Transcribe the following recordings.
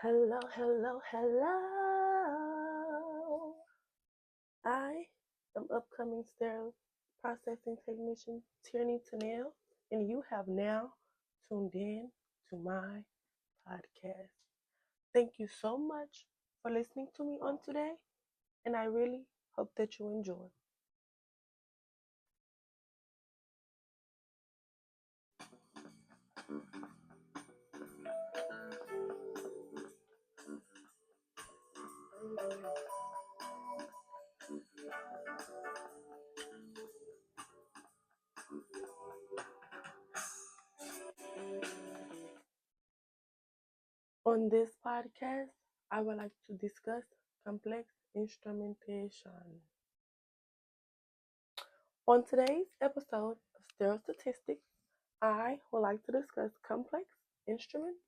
Hello, hello, hello. I am upcoming sterile processing technician Tierney Tennell, and you have now tuned in to my podcast. Thank you so much for listening to me on today, and I really hope that you enjoy. On this podcast, I would like to discuss complex instrumentation. On today's episode of Sterile Statistics, I would like to discuss complex instruments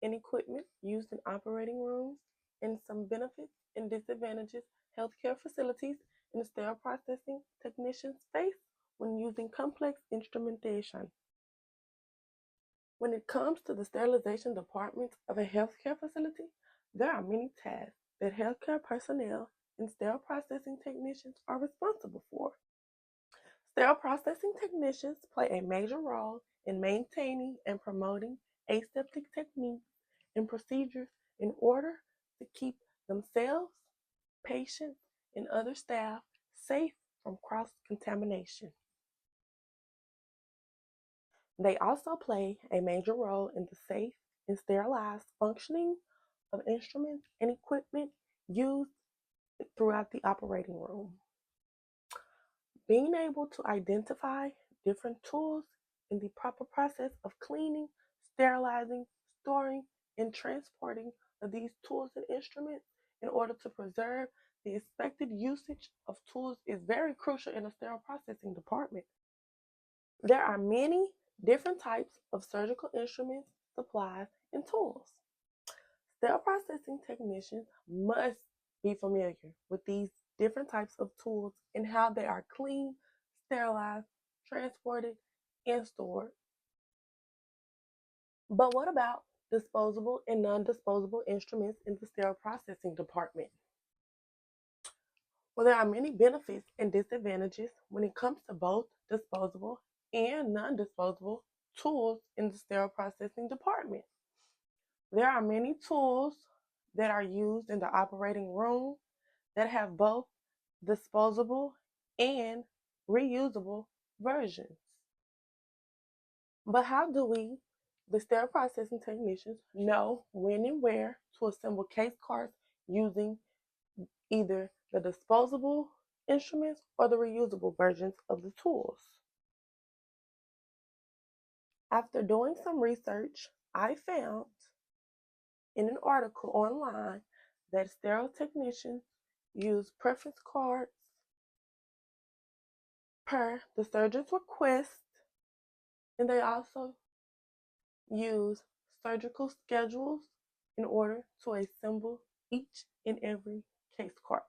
and equipment used in operating rooms and some benefits and disadvantages healthcare facilities and sterile processing technicians face when using complex instrumentation. When it comes to the sterilization department of a healthcare facility, there are many tasks that healthcare personnel and sterile processing technicians are responsible for. Sterile processing technicians play a major role in maintaining and promoting aseptic techniques and procedures in order to keep themselves, patients, and other staff safe from cross-contamination. They also play a major role in the safe and sterilized functioning of instruments and equipment used throughout the operating room. Being able to identify different tools in the proper process of cleaning, sterilizing, storing, and transporting of these tools and instruments in order to preserve the expected usage of tools is very crucial in a sterile processing department. There are many different types of surgical instruments, supplies, and tools. Sterile processing technicians must be familiar with these different types of tools and how they are cleaned, sterilized, transported, and stored. But what about disposable and non-disposable instruments in the sterile processing department? Well, there are many benefits and disadvantages when it comes to both disposable and non-disposable tools in the sterile processing department. There are many tools that are used in the operating room that have both disposable and reusable versions. But how do we, the sterile processing technicians, know when and where to assemble case cards using either the disposable instruments or the reusable versions of the tools? After doing some research, I found in an article online that sterile technicians use preference cards per the surgeon's request, and they also use surgical schedules in order to assemble each and every case card.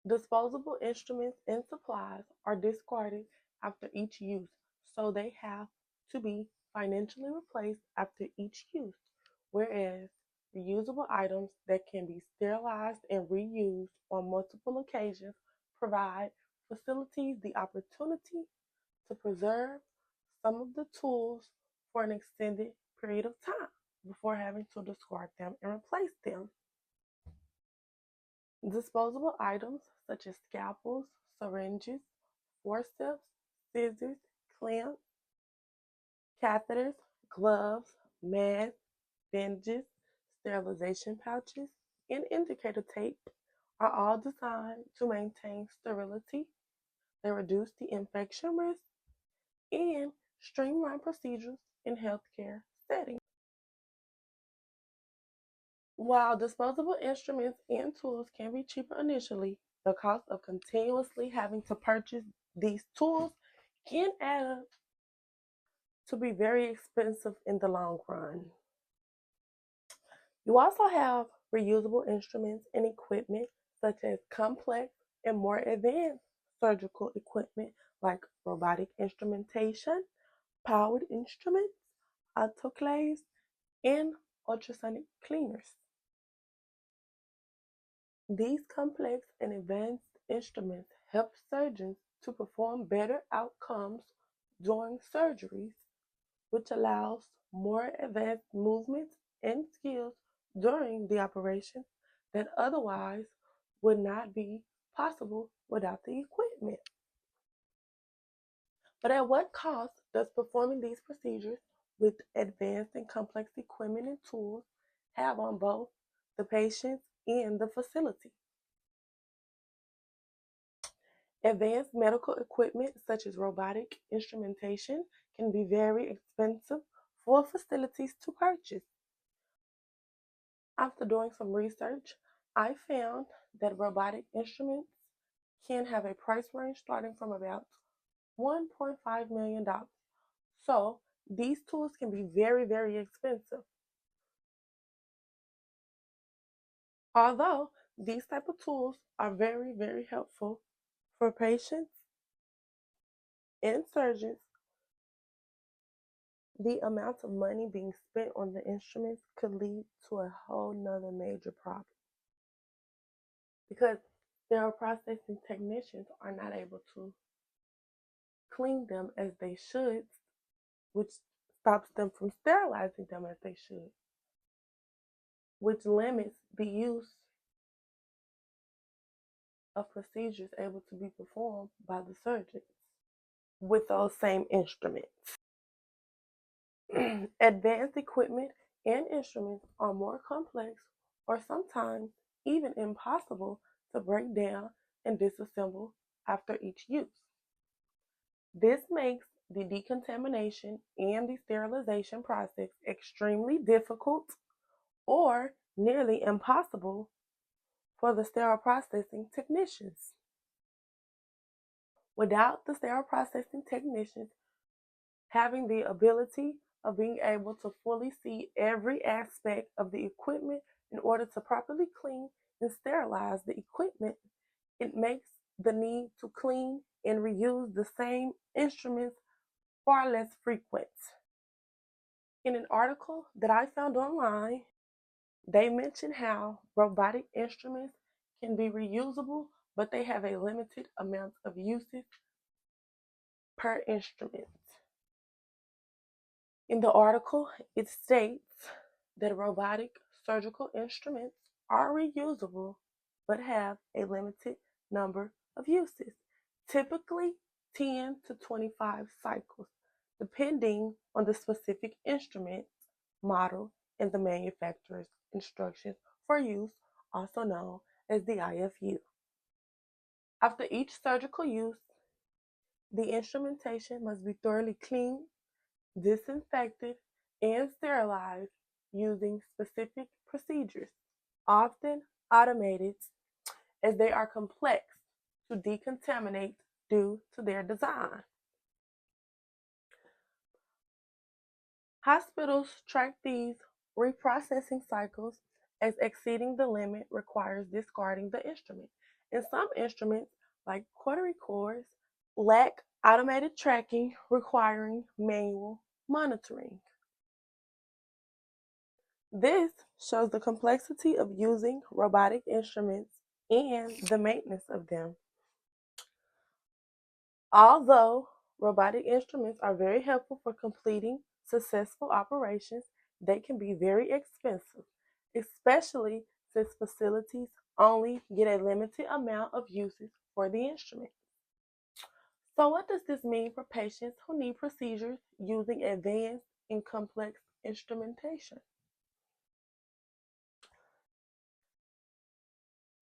Disposable instruments and supplies are discarded after each use, so they have to be financially replaced after each use, whereas reusable items that can be sterilized and reused on multiple occasions provide facilities the opportunity to preserve some of the tools for an extended period of time before having to discard them and replace them. Disposable items such as scalpels, syringes, forceps, scissors, clamps, catheters, gloves, masks, bandages, sterilization pouches, and indicator tape are all designed to maintain sterility. They reduce the infection risk and streamline procedures in healthcare settings. While disposable instruments and tools can be cheaper initially, the cost of continuously having to purchase these tools can add up to be very expensive in the long run. You also have reusable instruments and equipment such as complex and more advanced surgical equipment like robotic instrumentation, powered instruments, autoclaves, and ultrasonic cleaners. These complex and advanced instruments help surgeons to perform better outcomes during surgeries, which allows more advanced movements and skills during the operation that otherwise would not be possible without the equipment. But at what cost does performing these procedures with advanced and complex equipment and tools have on both the patients and the facility? Advanced medical equipment such as robotic instrumentation can be very expensive for facilities to purchase. After doing some research, I found that robotic instruments can have a price range starting from about $1.5 million. So these tools can be very, very expensive. Although these type of tools are very, very helpful for patients and surgeons, the amount of money being spent on the instruments could lead to a whole nother major problem because sterile processing technicians are not able to clean them as they should, which stops them from sterilizing them as they should, which limits the use of procedures able to be performed by the surgeons with those same instruments. Advanced equipment and instruments are more complex or sometimes even impossible to break down and disassemble after each use. This makes the decontamination and the sterilization process extremely difficult or nearly impossible for the sterile processing technicians. Without the sterile processing technicians having the ability of being able to fully see every aspect of the equipment in order to properly clean and sterilize the equipment, it makes the need to clean and reuse the same instruments far less frequent. In an article that I found online, they mentioned how robotic instruments can be reusable, but they have a limited amount of usage per instrument. In the article, it states that robotic surgical instruments are reusable but have a limited number of uses, typically 10 to 25 cycles, depending on the specific instrument, model, and the manufacturer's instructions for use, also known as the IFU. After each surgical use, the instrumentation must be thoroughly cleaned, disinfected, and sterilized using specific procedures, often automated as they are complex to decontaminate due to their design. Hospitals track these reprocessing cycles as exceeding the limit requires discarding the instrument. And some instruments, like cautery cores, lack automated tracking requiring manual monitoring. This shows the complexity of using robotic instruments and the maintenance of them. Although robotic instruments are very helpful for completing successful operations, they can be very expensive, especially since facilities only get a limited amount of uses for the instrument. So what does this mean for patients who need procedures using advanced and complex instrumentation?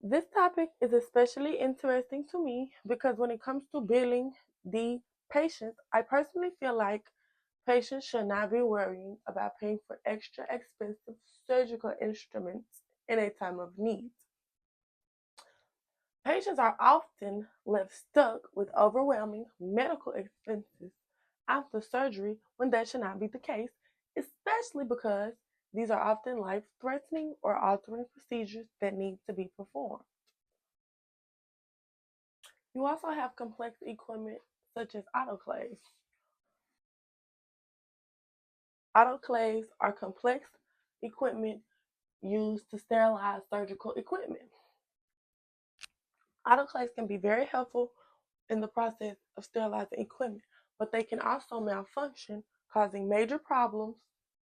This topic is especially interesting to me because when it comes to billing the patients, I personally feel like patients should not be worrying about paying for extra expensive surgical instruments in a time of need. Patients are often left stuck with overwhelming medical expenses after surgery when that should not be the case, especially because these are often life-threatening or altering procedures that need to be performed. You also have complex equipment such as autoclaves. Autoclaves are complex equipment used to sterilize surgical equipment. Autoclaves can be very helpful in the process of sterilizing equipment, but they can also malfunction, causing major problems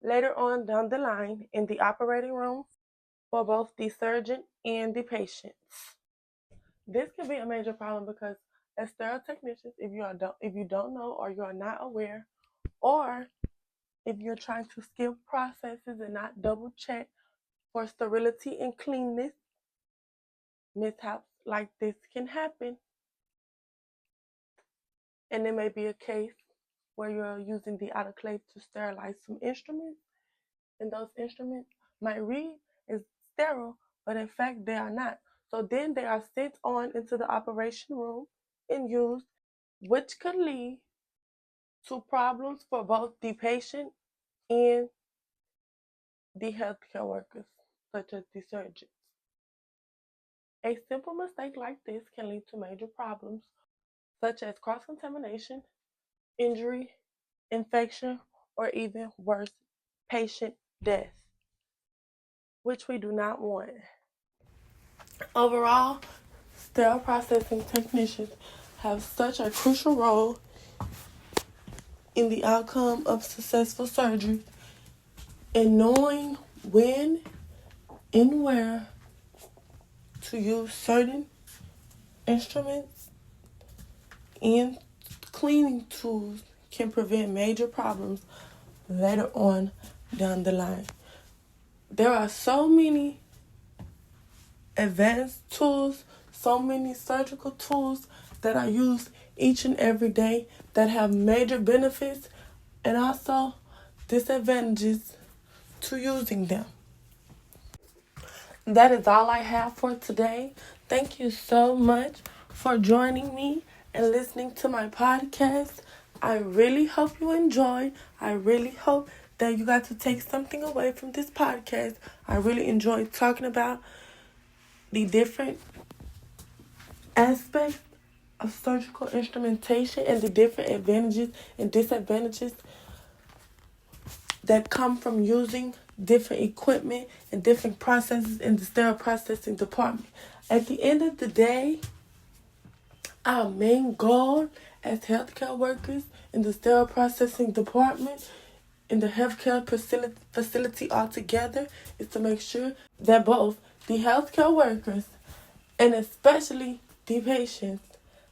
later on down the line in the operating room for both the surgeon and the patients. This can be a major problem because as sterile technicians, if you don't know or you are not aware, or if you're trying to skip processes and not double check for sterility and cleanness, mishaps like this can happen. And it may be a case where you're using the autoclave to sterilize some instruments, and those instruments might read as sterile, but in fact they are not. So then they are sent on into the operation room and used, which could lead to problems for both the patient and the healthcare workers, such as the surgeons. A simple mistake like this can lead to major problems, such as cross-contamination, injury, infection, or even worse, patient death, which we do not want. Overall, sterile processing technicians have such a crucial role in the outcome of successful surgery, in knowing when and where to use certain instruments and cleaning tools can prevent major problems later on down the line. There are so many advanced tools, so many surgical tools that are used each and every day that have major benefits and also disadvantages to using them. That is all I have for today. Thank you so much for joining me and listening to my podcast. I really hope you enjoyed. I really hope that you got to take something away from this podcast. I really enjoyed talking about the different aspects of surgical instrumentation and the different advantages and disadvantages that come from using different equipment and different processes in the sterile processing department. At the end of the day, our main goal as healthcare workers in the sterile processing department, in the healthcare facility altogether, is to make sure that both the healthcare workers and especially the patients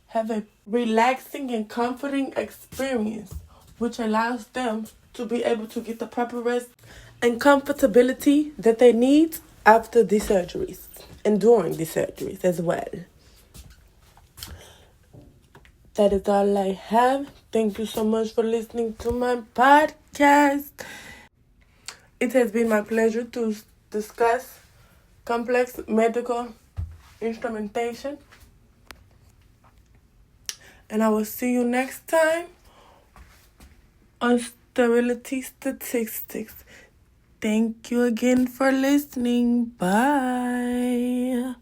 have a relaxing and comforting experience, which allows them to be able to get the proper rest and comfortability that they need after the surgeries and during the surgeries as well. That is all I have. Thank you so much for listening to my podcast. It has been my pleasure to discuss complex medical instrumentation. And I will see you next time on Sterility Statistics. Thank you again for listening. Bye.